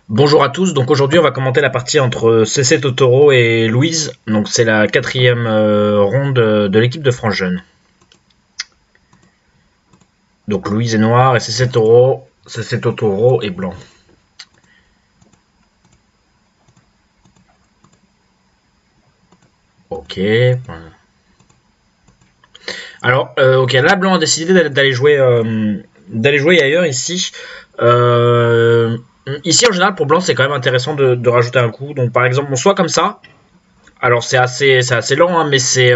Bonjour à tous, donc aujourd'hui on va commenter la partie entre CC Totoro et Louise, donc c'est la quatrième ronde de l'équipe de France Jeune. Donc Louise est noire et CC Totoro est blanc. Ok. Alors, ok, là blanc a décidé d'aller jouer ailleurs ici. Ici en général pour blanc c'est quand même intéressant de rajouter un coup. Donc par exemple, soit comme ça. Alors c'est assez lent, hein, mais c'est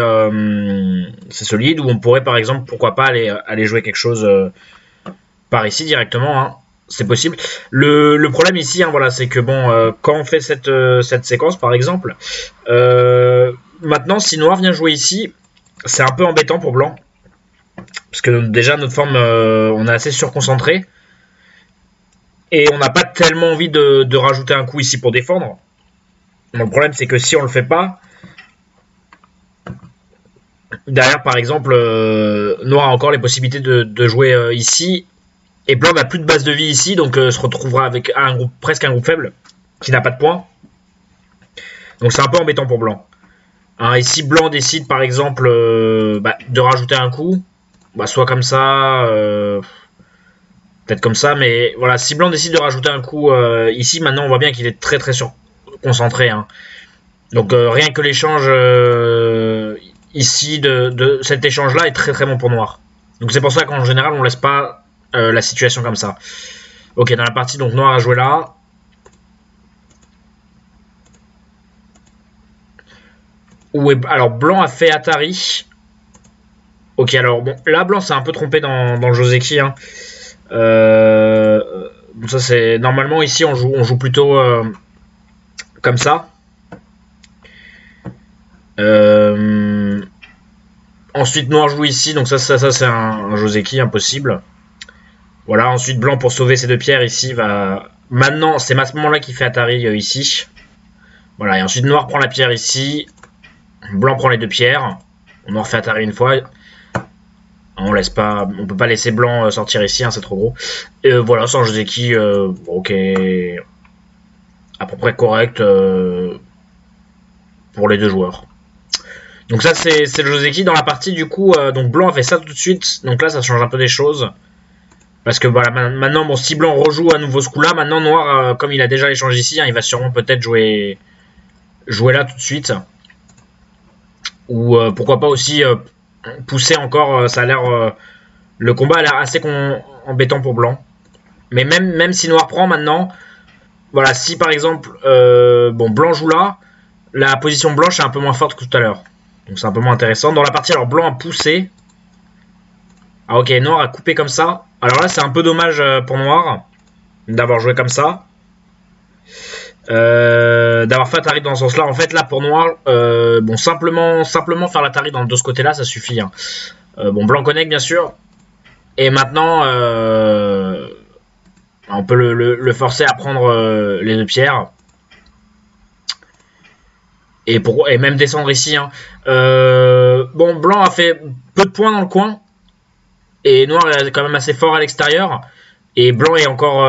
solide. Ou on pourrait par exemple, pourquoi pas aller jouer quelque chose par ici directement. Hein. C'est possible. Le problème ici, hein, voilà, c'est que bon, quand on fait cette séquence par exemple, maintenant si noir vient jouer ici, c'est un peu embêtant pour blanc. Parce que déjà notre forme, on est assez surconcentré. Et on n'a pas tellement envie de rajouter un coup ici pour défendre. Donc, le problème c'est que si on le fait pas, derrière par exemple, noir a encore les possibilités de jouer ici. Et blanc n'a plus de base de vie ici, donc se retrouvera avec presque un groupe faible qui n'a pas de points. Donc c'est un peu embêtant pour blanc. Hein, et si blanc décide par exemple de rajouter un coup, soit comme ça, peut-être comme ça, mais voilà, si blanc décide de rajouter un coup ici, maintenant on voit bien qu'il est très très surconcentré. Hein. Donc rien que l'échange ici de cet échange là est très très bon pour noir. Donc c'est pour ça qu'en général on laisse pas la situation comme ça. Ok, dans la partie, donc noir a joué là. Alors blanc a fait Atari. Ok, alors bon, là blanc s'est un peu trompé dans le Joseki. Hein. Ça c'est normalement ici on joue plutôt comme ça. Ensuite noir joue ici, donc ça c'est un Joseki impossible. Voilà, ensuite blanc pour sauver ses deux pierres ici va. Maintenant, c'est à ce moment-là qu'il fait Atari ici. Voilà, et ensuite noir prend la pierre ici. Blanc prend les deux pierres. On en refait Atari une fois. On peut pas laisser blanc sortir ici, hein, c'est trop gros. Et voilà, c'est un Joseki, ok, à peu près correct pour les deux joueurs. Donc ça c'est le Joseki dans la partie du coup. Donc blanc a fait ça tout de suite. Donc là ça change un peu des choses. Parce que voilà, maintenant, bon, si blanc rejoue à nouveau ce coup-là, maintenant noir, comme il a déjà l'échange ici, hein, il va sûrement peut-être jouer là tout de suite. Ou pourquoi pas aussi pousser encore, ça a l'air... le combat a l'air assez embêtant pour blanc. Mais même si noir prend maintenant, voilà, si par exemple, bon, blanc joue là, la position blanche est un peu moins forte que tout à l'heure. Donc c'est un peu moins intéressant. Dans la partie, alors blanc a poussé. Ah ok, noir a coupé comme ça. Alors là, c'est un peu dommage pour noir d'avoir joué comme ça. D'avoir fait Atari dans ce sens-là. En fait, là, pour noir, bon, simplement faire l'Atari de ce côté-là, ça suffit. Hein. Bon, blanc connecte, bien sûr. Et maintenant, on peut le forcer à prendre les deux pierres. Et même descendre ici. Hein. Bon, blanc a fait peu de points dans le coin. Et noir est quand même assez fort à l'extérieur. Et blanc est encore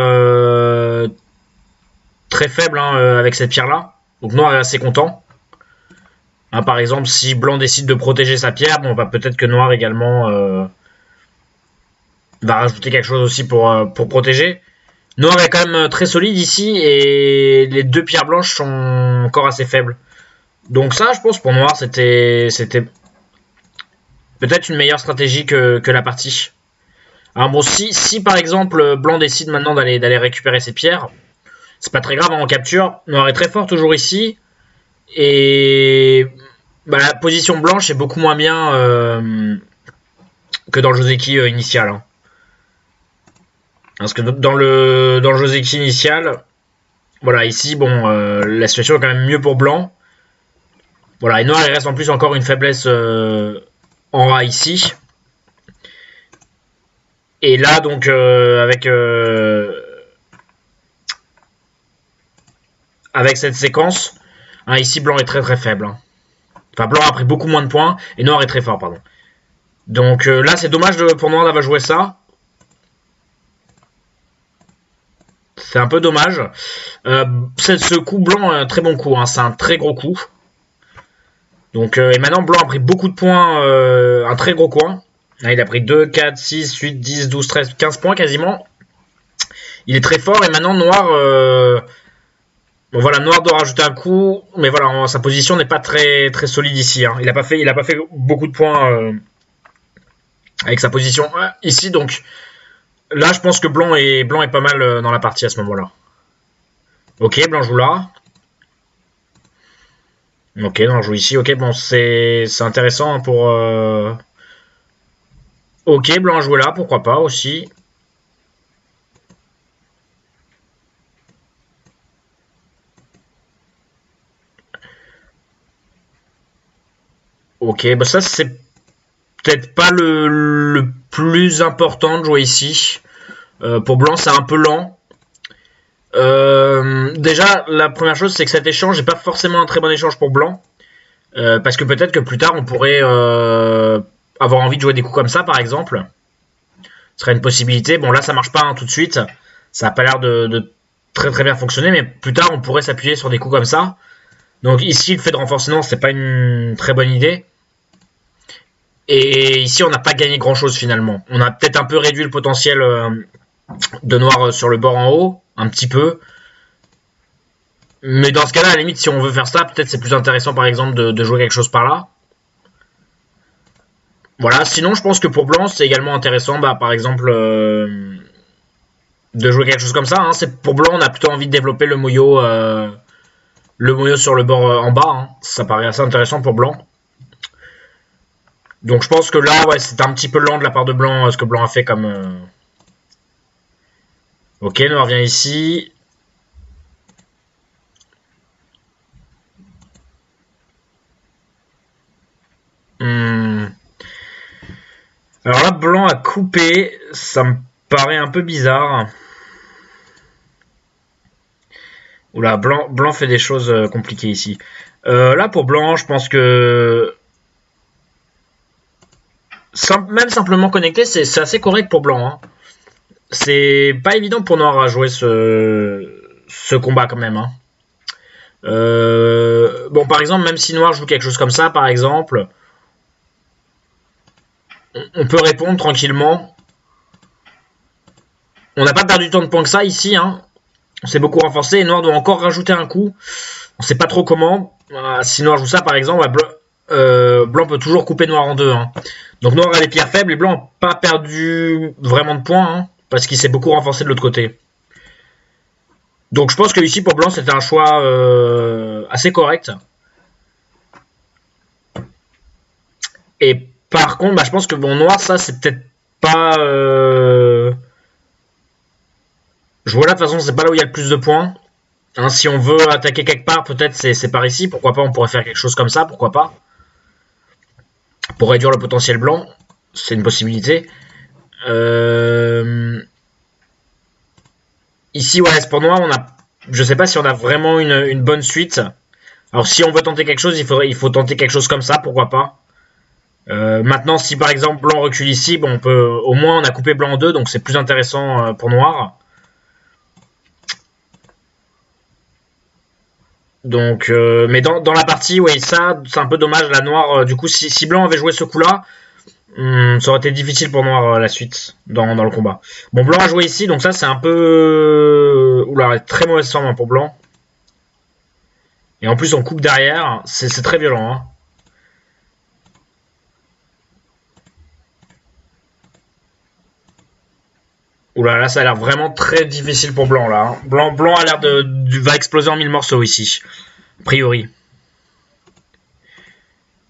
très faible hein, avec cette pierre-là. Donc noir est assez content. Hein, par exemple, si blanc décide de protéger sa pierre, bon, peut-être que noir également va rajouter quelque chose aussi pour protéger. Noir est quand même très solide ici et les deux pierres blanches sont encore assez faibles. Donc ça, je pense, pour noir, c'était peut-être une meilleure stratégie que la partie. Alors bon, si par exemple blanc décide maintenant d'aller récupérer ses pierres, c'est pas très grave hein, en capture. Noir est très fort toujours ici. Et la position blanche est beaucoup moins bien que dans le Joseki initial. Hein. Parce que dans le Joseki initial, voilà, ici, bon, la situation est quand même mieux pour blanc. Voilà, et noir, il reste en plus encore une faiblesse en ras ici. Et là, donc, avec cette séquence, hein, ici, blanc est très très faible. Hein. Enfin, blanc a pris beaucoup moins de points, et noir est très fort, pardon. Donc là, c'est dommage pour noir d'avoir joué ça. C'est un peu dommage. Ce coup blanc, un très bon coup, hein, c'est un très gros coup. Donc, et maintenant, blanc a pris beaucoup de points, un très gros coin. Là, il a pris 2, 4, 6, 8, 10, 12, 13, 15 points quasiment. Il est très fort et maintenant noir... bon voilà, noir doit rajouter un coup, mais voilà, sa position n'est pas très, très solide ici. Hein. Il a pas fait beaucoup de points avec sa position ici, donc là je pense que blanc est pas mal dans la partie à ce moment-là. Ok, blanc joue là. Ok, non, joue ici. Ok, bon, c'est intéressant pour... Ok, blanc a joué là, pourquoi pas aussi. Ok, bah ça c'est peut-être pas le plus important de jouer ici. Pour blanc, c'est un peu lent. Déjà, la première chose, c'est que cet échange n'est pas forcément un très bon échange pour blanc. Parce que peut-être que plus tard, on pourrait avoir envie de jouer des coups comme ça, par exemple. Ce serait une possibilité. Bon, là, ça marche pas hein, tout de suite. Ça n'a pas l'air de très très bien fonctionner, mais plus tard, on pourrait s'appuyer sur des coups comme ça. Donc ici, le fait de renforcement, c'est pas une très bonne idée. Et ici, on n'a pas gagné grand-chose finalement. On a peut-être un peu réduit le potentiel de noir sur le bord en haut, un petit peu. Mais dans ce cas-là, à la limite, si on veut faire ça, peut-être c'est plus intéressant par exemple de jouer quelque chose par là. Voilà, sinon je pense que pour blanc, c'est également intéressant, bah, par exemple, de jouer quelque chose comme ça. Hein. Pour blanc, on a plutôt envie de développer le moyo sur le bord en bas. Hein. Ça paraît assez intéressant pour blanc. Donc je pense que là, ouais, c'est un petit peu lent de la part de blanc, ce que blanc a fait comme... Ok, noir vient ici. Alors là, blanc a coupé. Ça me paraît un peu bizarre. Oula, blanc fait des choses compliquées ici. Là, pour blanc, je pense que... Même simplement connecté, c'est assez correct pour blanc. Hein. C'est pas évident pour noir à jouer ce combat quand même. Hein. Bon, par exemple, même si noir joue quelque chose comme ça, par exemple, on peut répondre tranquillement. On n'a pas perdu tant de points que ça ici. Hein. On s'est beaucoup renforcé et noir doit encore rajouter un coup. On sait pas trop comment. Si noir joue ça, par exemple, blanc peut toujours couper noir en deux. Hein. Donc noir a les pierres faibles et blanc n'a pas perdu vraiment de points hein, parce qu'il s'est beaucoup renforcé de l'autre côté. Donc je pense que ici pour blanc c'était un choix assez correct. Et par contre, bah, je pense que bon noir ça c'est peut-être pas... Je vois là de toute façon c'est pas là où il y a le plus de points. Hein, si on veut attaquer quelque part, peut-être c'est par ici. Pourquoi pas, on pourrait faire quelque chose comme ça, pourquoi pas. Pour réduire le potentiel blanc, c'est une possibilité. Ici, ouais, pour noir, je sais pas si on a vraiment une bonne suite. Alors si on veut tenter quelque chose, il faut tenter quelque chose comme ça, pourquoi pas. Maintenant, si par exemple blanc recule ici, bon, au moins on a coupé blanc en deux, donc c'est plus intéressant pour noir. Donc, mais dans la partie, ouais, ça, c'est un peu dommage. La noire, du coup, si blanc avait joué ce coup-là, ça aurait été difficile pour noir la suite dans le combat. Bon, blanc a joué ici, donc ça, c'est un peu... Oula, très mauvaise forme hein, pour blanc. Et en plus, on coupe derrière, c'est très violent. Hein. Oula, là, ça a l'air vraiment très difficile pour blanc, là. Hein. Blanc a l'air va exploser en 1000 morceaux ici, a priori.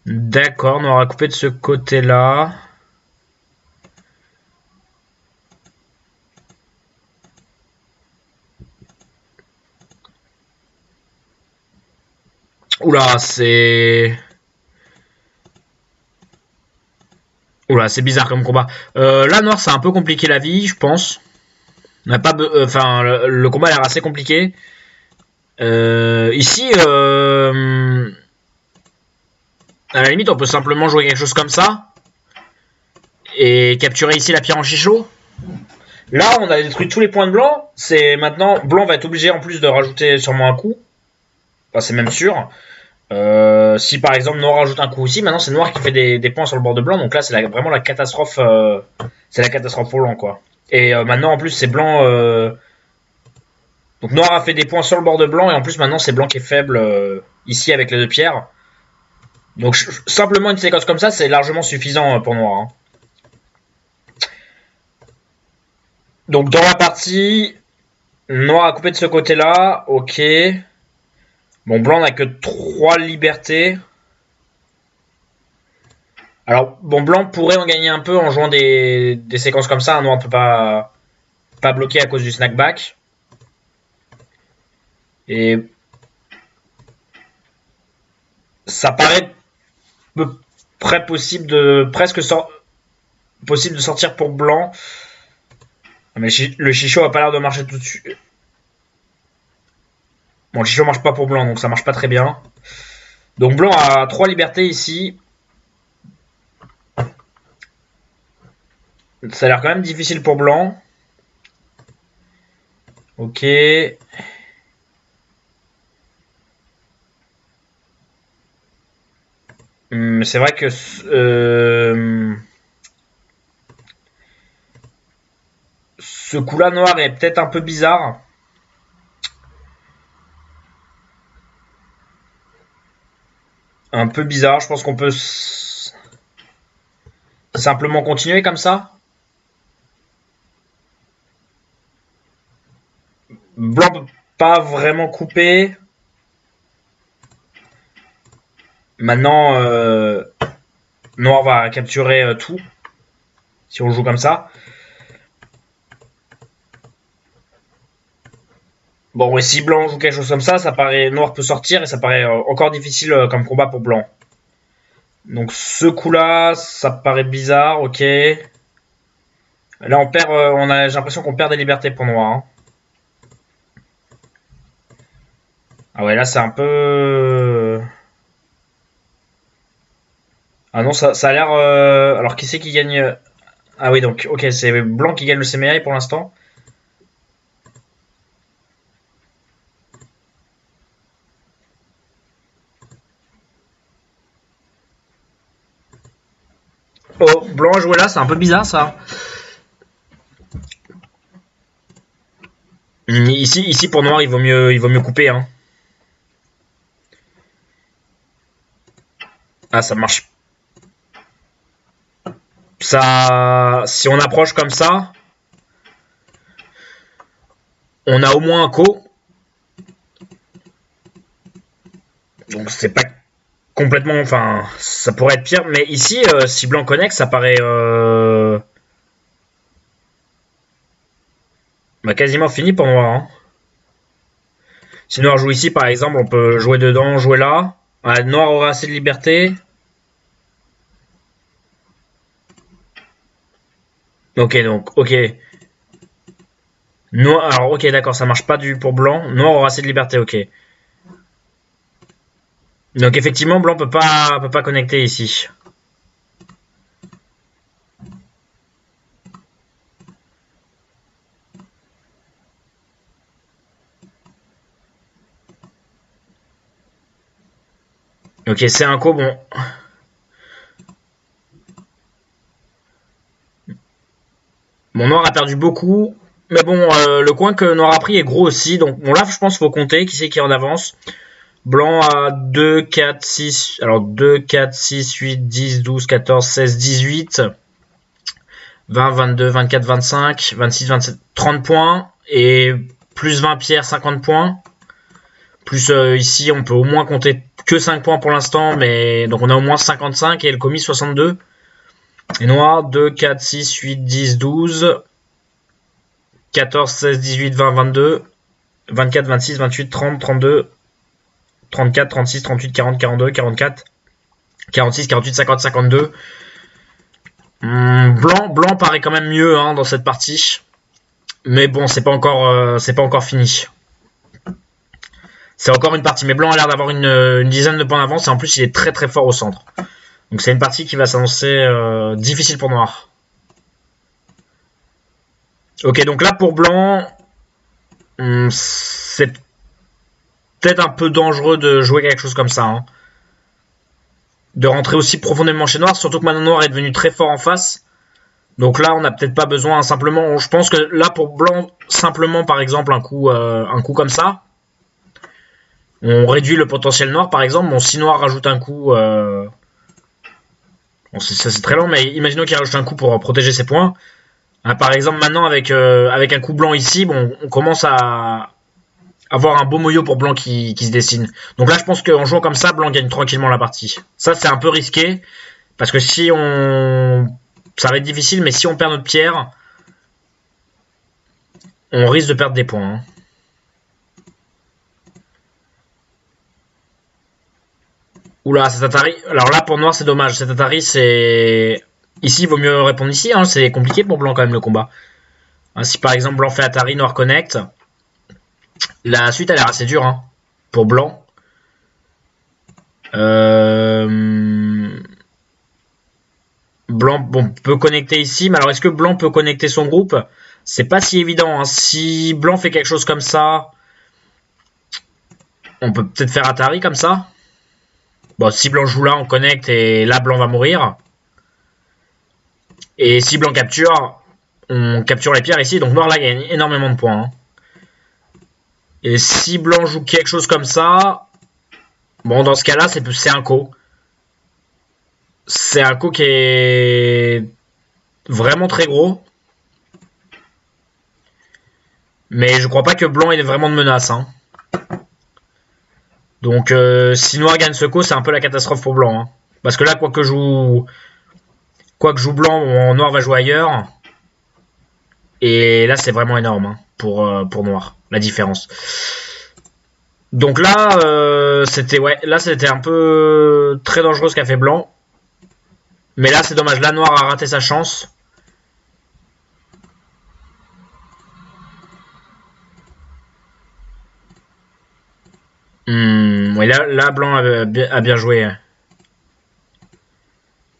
D'accord, on aura coupé de ce côté-là. Oula, c'est... Oula, c'est bizarre comme combat. Là, noir, c'est un peu compliqué la vie, je pense. On n'a pas, enfin, le combat a l'air assez compliqué. Ici, à la limite, on peut simplement jouer quelque chose comme ça et capturer ici la pierre en chichot. Là, on a détruit tous les points de blanc. C'est maintenant, blanc va être obligé en plus de rajouter sûrement un coup. Enfin, c'est même sûr. Si par exemple noir rajoute un coup aussi, maintenant c'est noir qui fait des points sur le bord de blanc. Donc là, c'est vraiment la catastrophe. C'est la catastrophe pour blanc, quoi. Et maintenant, en plus, c'est blanc. Donc noir a fait des points sur le bord de blanc. Et en plus, maintenant, c'est blanc qui est faible ici avec les deux pierres. Donc simplement une séquence comme ça, c'est largement suffisant pour noir. Hein. Donc dans la partie, noir a coupé de ce côté-là, ok. Bon, blanc n'a que 3 libertés. Alors, bon, blanc pourrait en gagner un peu en jouant des séquences comme ça. Noir ne peut pas bloquer à cause du snackback. Et ça paraît près possible de possible de sortir pour blanc. Mais le chicho a pas l'air de marcher tout de suite. Bon, le chicho marche pas pour blanc, donc ça marche pas très bien. Donc blanc a 3 libertés ici. Ça a l'air quand même difficile pour blanc. Ok. C'est vrai que ce coup-là noir est peut-être un peu bizarre. Un peu bizarre, je pense qu'on peut simplement continuer comme ça. Blanc peut pas vraiment couper. Maintenant, noir va capturer tout. Si on joue comme ça. Bon, ouais, si blanc joue quelque chose comme ça paraît noir peut sortir et ça paraît encore difficile comme combat pour blanc. Donc ce coup-là, ça paraît bizarre, ok. Là, on perd, j'ai l'impression qu'on perd des libertés pour noir. Hein. Ah ouais, là, c'est un peu... Ah non, ça a l'air... Alors, qui c'est qui gagne... Ah oui, donc, ok, c'est blanc qui gagne le CMI pour l'instant. Oh, blanc a joué là, c'est un peu bizarre, ça. Ici pour noir, il vaut mieux couper. Hein. Ah, ça marche. Ça, si on approche comme ça, on a au moins un co. Donc c'est pas complètement, enfin, ça pourrait être pire. Mais ici, si blanc connecte, ça paraît bah, quasiment fini pour noir. Hein. Si noir joue ici, par exemple, on peut jouer dedans, jouer là. Ah, noir aura assez de liberté. Ok, donc, ok. Noir, alors, ok, d'accord, ça marche pas du pour blanc. Noir aura assez de liberté, ok. Donc, effectivement, blanc peut pas connecter ici. Ok, c'est un co, bon. Bon, noir a perdu beaucoup. Mais bon, le coin que noir a pris est gros aussi. Donc, bon, là, je pense qu'il faut compter. Qui c'est qui est en avance? Blanc a 2, 4, 6. Alors, 2, 4, 6, 8, 10, 12, 14, 16, 18. 20, 22, 24, 25, 26, 27, 30 points. Et plus 20 pierres, 50 points. Plus ici, on peut au moins compter que 5 points pour l'instant. Mais donc, on a au moins 55 et le commis 62. Et noir, 2, 4, 6, 8, 10, 12, 14, 16, 18, 20, 22, 24, 26, 28, 30, 32, 34, 36, 38, 40, 42, 44, 46, 48, 50, 52. Blanc paraît quand même mieux hein, dans cette partie. Mais bon, c'est pas encore fini. C'est encore une partie. Mais blanc a l'air d'avoir une dizaine de points d'avance. Et en plus, il est très très fort au centre. Donc c'est une partie qui va s'annoncer difficile pour noir. Ok, donc là pour blanc, c'est peut-être un peu dangereux de jouer quelque chose comme ça. Hein. De rentrer aussi profondément chez noir, surtout que maintenant noir est devenu très fort en face. Donc là, on n'a peut-être pas besoin, simplement, je pense que là pour blanc, simplement par exemple un coup comme ça, on réduit le potentiel noir par exemple. Bon, si noir rajoute un coup, bon, ça c'est très long, mais imaginons qu'il rajoute un coup pour protéger ses points. Hein, par exemple maintenant avec un coup blanc ici, bon, on commence à avoir un beau moyo pour blanc qui se dessine. Donc là, je pense qu'en jouant comme ça, blanc gagne tranquillement la partie. Ça, c'est un peu risqué, parce que si on... Ça va être difficile, mais si on perd notre pierre, on risque de perdre des points. Hein. Oula, cet Atari... Alors là, pour noir, c'est dommage. Cet Atari, c'est... Ici, il vaut mieux répondre ici. Hein. C'est compliqué pour blanc, quand même, le combat. Hein, si, par exemple, blanc fait Atari, noir connecte... La suite a l'air assez dure hein, pour blanc. Blanc bon, peut connecter ici, mais alors est-ce que blanc peut connecter son groupe? C'est pas si évident. Hein. Si blanc fait quelque chose comme ça, on peut peut-être faire Atari comme ça. Bon, si blanc joue là, on connecte et là blanc va mourir. Et si blanc capture, on capture les pierres ici. Donc noir là gagne énormément de points. Hein. Et si blanc joue quelque chose comme ça, bon, dans ce cas-là, c'est un co. C'est un co qui est vraiment très gros. Mais je crois pas que blanc ait vraiment de menace. Hein. Donc, si noir gagne ce co, c'est un peu la catastrophe pour blanc. Hein. Parce que là, quoi que joue blanc, bon, noir va jouer ailleurs. Et là, c'est vraiment énorme hein, pour noir, la différence. Donc là, c'était un peu très dangereux ce qu'a fait blanc. Mais là, c'est dommage. Là, noir a raté sa chance. Ouais, là, blanc a bien joué.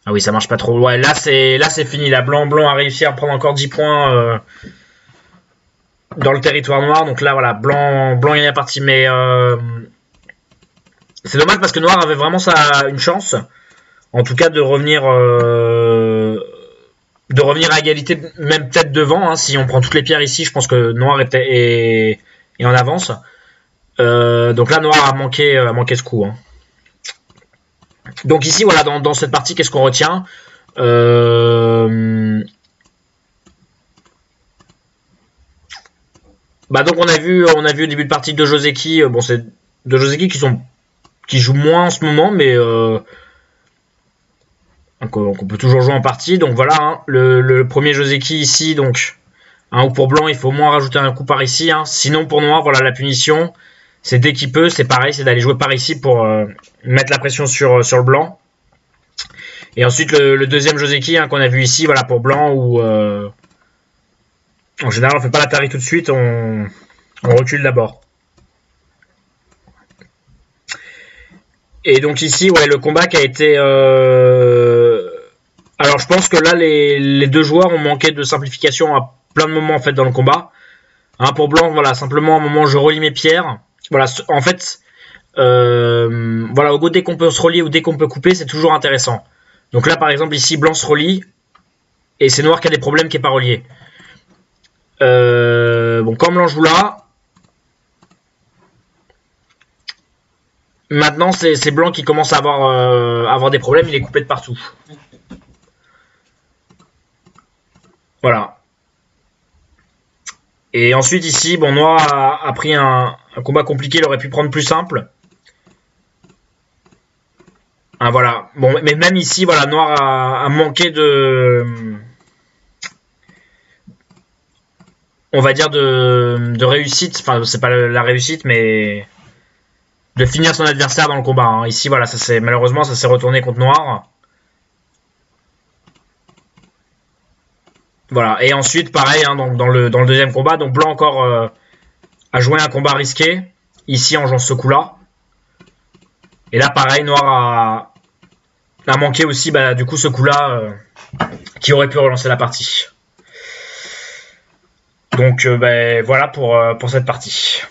Ah oui, ça marche pas trop. Ouais, là, c'est fini. Là, blanc a réussi à prendre encore 10 points dans le territoire noir. Donc là, voilà, blanc gagne la partie. Mais c'est dommage parce que noir avait vraiment une chance. En tout cas, de revenir à égalité, même peut-être devant. Hein, si on prend toutes les pierres ici, je pense que noir est en avance. Donc là, noir a manqué ce coup. Hein. Donc ici, voilà, dans cette partie, qu'est-ce qu'on retient Bah donc on a vu au début de partie de Joseki. Bon, c'est de Joseki qui jouent moins en ce moment, mais qu'on peut toujours jouer en partie. Donc voilà, hein, le premier Joseki ici, donc un coup pour blanc, il faut au moins rajouter un coup par ici. Hein. Sinon pour noir, voilà la punition. C'est dès qu'il peut, c'est pareil, c'est d'aller jouer par ici pour mettre la pression sur le blanc. Et ensuite le deuxième Joseki hein, qu'on a vu ici, voilà pour blanc où en général on fait pas l'Atari tout de suite, on recule d'abord. Et donc ici, ouais, le combat qui a été... Alors je pense que là, les deux joueurs ont manqué de simplification à plein de moments en fait dans le combat. Hein, pour blanc, voilà, simplement à un moment je relie mes pierres. Voilà, en fait, voilà, au go dès qu'on peut se relier ou dès qu'on peut couper, c'est toujours intéressant. Donc là, par exemple, ici, blanc se relie et c'est noir qui a des problèmes qui n'est pas relié. Bon, quand blanc joue là, maintenant c'est blanc qui commence à avoir des problèmes, il est coupé de partout. Voilà. Et ensuite ici, bon, noir a pris un combat compliqué, il aurait pu prendre plus simple. Ah, voilà. Bon, mais même ici, voilà, noir a manqué de... On va dire de réussite. Enfin, c'est pas la réussite, mais... de finir son adversaire dans le combat. Hein. Ici, voilà, malheureusement, ça s'est retourné contre noir. Voilà, et ensuite, pareil, hein, donc dans le deuxième combat, donc blanc encore a joué un combat risqué, ici en jouant ce coup-là. Et là, pareil, noir a manqué aussi, bah, du coup, ce coup-là, qui aurait pu relancer la partie. Donc ben, voilà pour cette partie.